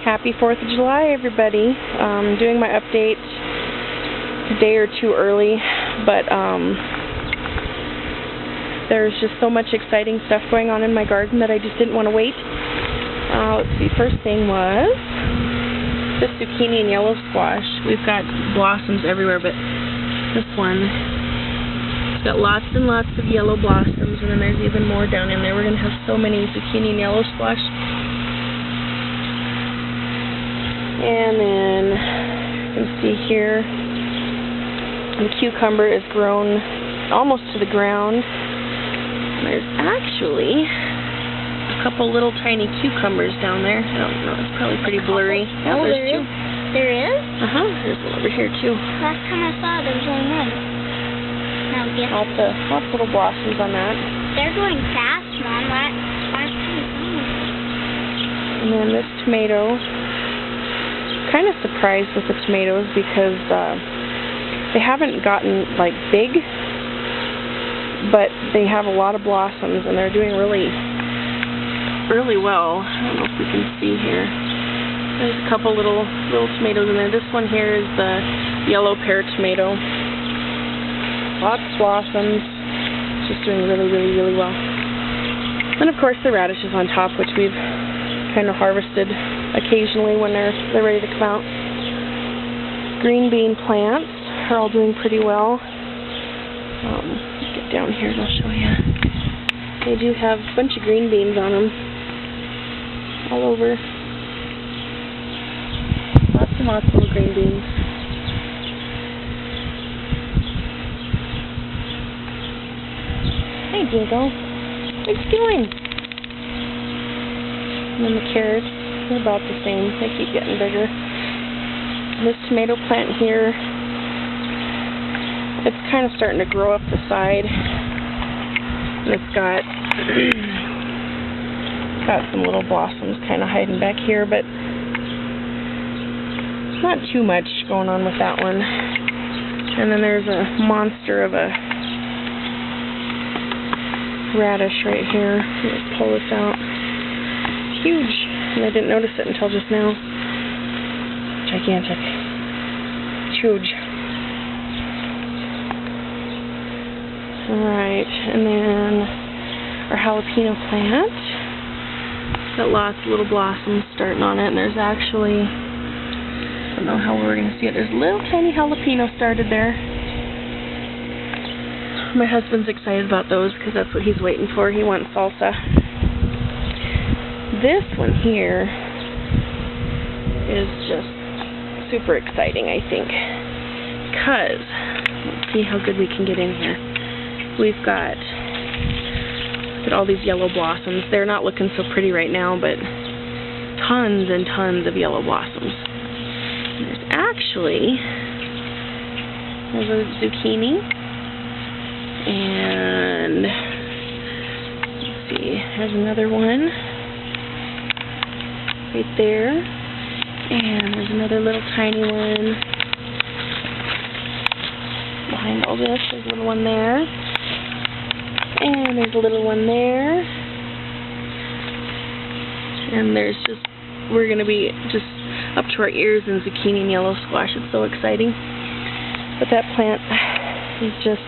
Happy 4th of July, everybody. Doing my update a day or two early, but there's just so much exciting stuff going on in my garden that I just didn't want to wait. Let's see, first thing was this zucchini and yellow squash. We've got blossoms everywhere, but this one, it's got lots and lots of yellow blossoms, and then there's even more down in there. We're going to have so many zucchini and yellow squash. And then you can see here, the cucumber is grown almost to the ground. And there's actually a couple little tiny cucumbers down there. I don't know, it's probably pretty blurry. Oh, there's two. There is? There's one over here too. Last time I saw it, there was only one. Now, yes. Lots of little blossoms on that. They're going fast, Mom. Last time I saw them. And then this tomato. Kind of surprised with the tomatoes because they haven't gotten like big, but they have a lot of blossoms and they're doing really well. I don't know if we can see here. There's a couple little tomatoes in there. This one here is the yellow pear tomato. Lots of blossoms. Just doing really well. And of course the radishes on top, which we've kind of harvested occasionally when they're ready to come out. Green bean plants are all doing pretty well. Let's get down here and I'll show you. They do have a bunch of green beans on them all over. Lots and lots of little green beans. Hey Diego, what are you doing? And then the carrots, they're about the same. They keep getting bigger. This tomato plant here, it's kind of starting to grow up the side. And it's got some little blossoms kind of hiding back here, but not too much going on with that one. And then there's a monster of a radish right here. Let's pull this out. Huge, and I didn't notice it until just now. Gigantic. It's huge. Alright, and then our jalapeno plant. It's got lots of little blossoms starting on it, and there's actually, I don't know how we're going to see it, there's little tiny jalapeno started there. My husband's excited about those because that's what he's waiting for. He wants salsa. This one here is just super exciting, I think, because let's see how good we can get in here. We've got, look at all these yellow blossoms. They're not looking so pretty right now, but tons and tons of yellow blossoms. And there's actually, there's a zucchini, and let's see, there's another one right there, and there's another little tiny one behind all this. There's a little one there, and there's a little one there, and there's just, we're going to be just up to our ears in zucchini and yellow squash. It's so exciting. But that plant is just,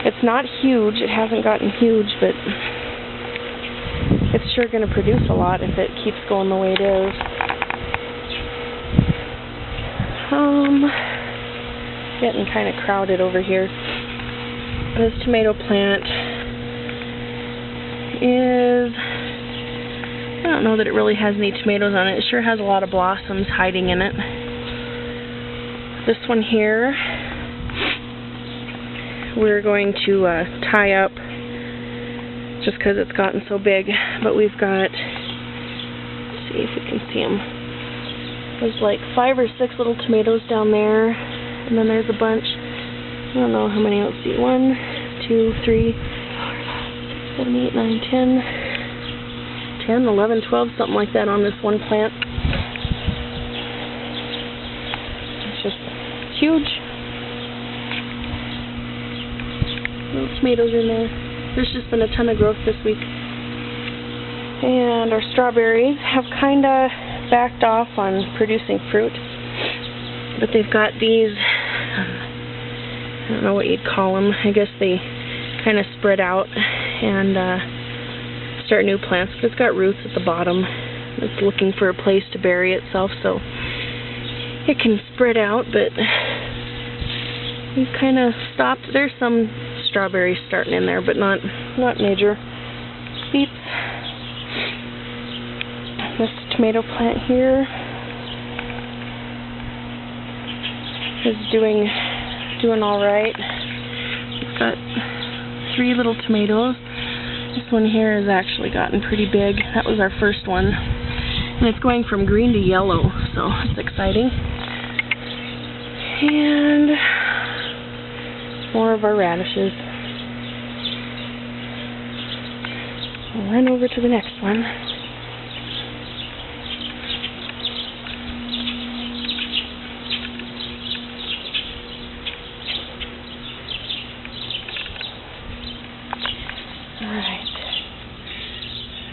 it's not huge, it hasn't gotten huge, but it's sure going to produce a lot if it keeps going the way it is. Getting kind of crowded over here. This tomato plant is, I don't know that it really has any tomatoes on it. It sure has a lot of blossoms hiding in it. This one here, we're going to tie up just because it's gotten so big, but we've got, let's see if we can see them. There's like 5 or 6 little tomatoes down there, and then there's a bunch, I don't know how many, let's see, 1, 2, 3, 4, 7, 8, 9, 10, 10, 11, 12, something like that on this one plant. It's just huge. Little tomatoes in there. There's just been a ton of growth this week. And our strawberries have kind of backed off on producing fruit, but they've got these, I don't know what you'd call them. I guess they kind of spread out and start new plants. It's got roots at the bottom. It's looking for a place to bury itself, so it can spread out, but we've kind of stopped. There's some strawberries starting in there, but not major. Beets. This tomato plant here is doing all right. It's got 3 little tomatoes. This one here has actually gotten pretty big. That was our first one. And it's going from green to yellow, so it's exciting. And more of our radishes. We'll run over to the next one.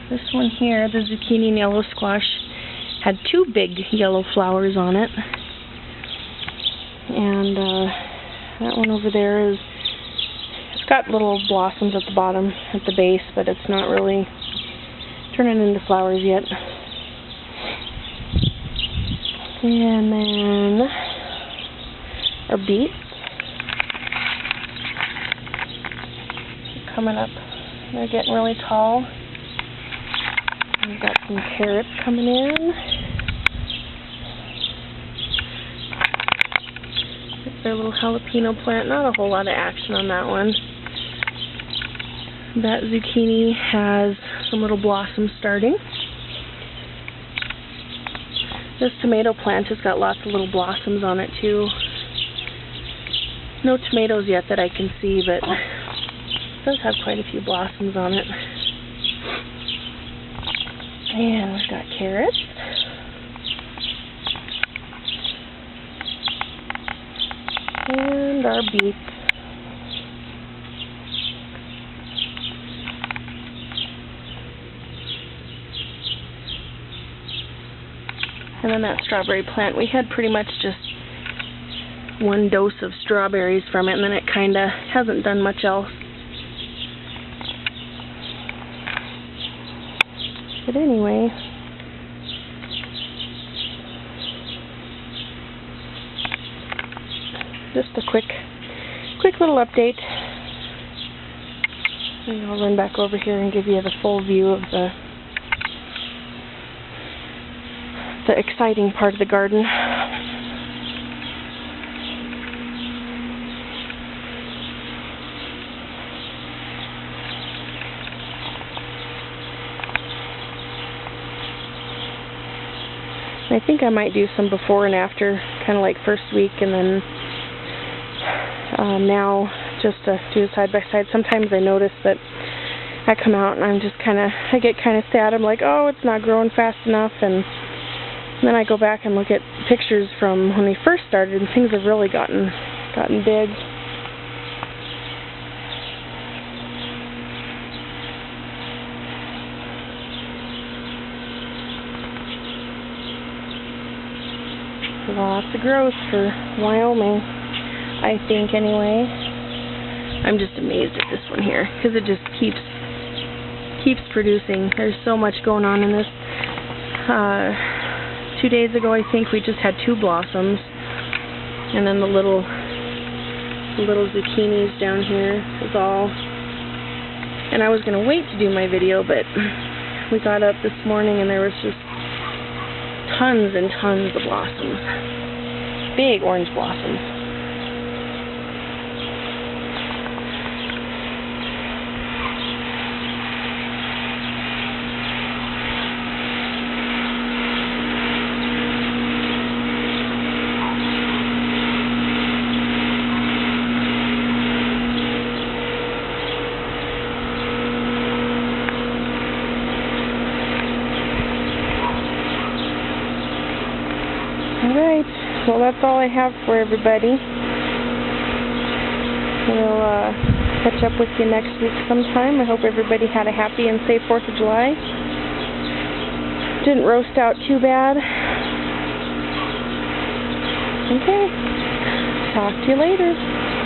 This one here, the zucchini and yellow squash, had 2 big yellow flowers on it. And that one over there it's got little blossoms at the bottom, at the base, but it's not really turning into flowers yet. And then our beets are coming up. They're getting really tall. We've got some carrots coming in. Their little jalapeno plant. Not a whole lot of action on that one. That zucchini has some little blossoms starting. This tomato plant has got lots of little blossoms on it too. No tomatoes yet that I can see, but it does have quite a few blossoms on it. And we've got carrots. And our beets. And then that strawberry plant, we had pretty much just 1 dose of strawberries from it, and then it kind of hasn't done much else. But anyway, just a quick little update. And I'll run back over here and give you the full view of the exciting part of the garden. I think I might do some before and after, kind of like first week, and then now just to do side by side. Sometimes I notice that I come out and I get kind of sad. I'm like, oh, it's not growing fast enough, and then I go back and look at pictures from when we first started, and things have really gotten big. Lots of growth for Wyoming, I think, anyway. I'm just amazed at this one here, because it just keeps producing. There's so much going on in this. 2 days ago, I think, we just had 2 blossoms, and then the little zucchinis down here is all. And I was going to wait to do my video, but we got up this morning and there was just tons and tons of blossoms. Big orange blossoms. Alright, well that's all I have for everybody. We'll catch up with you next week sometime. I hope everybody had a happy and safe 4th of July. Didn't roast out too bad. Okay. Talk to you later.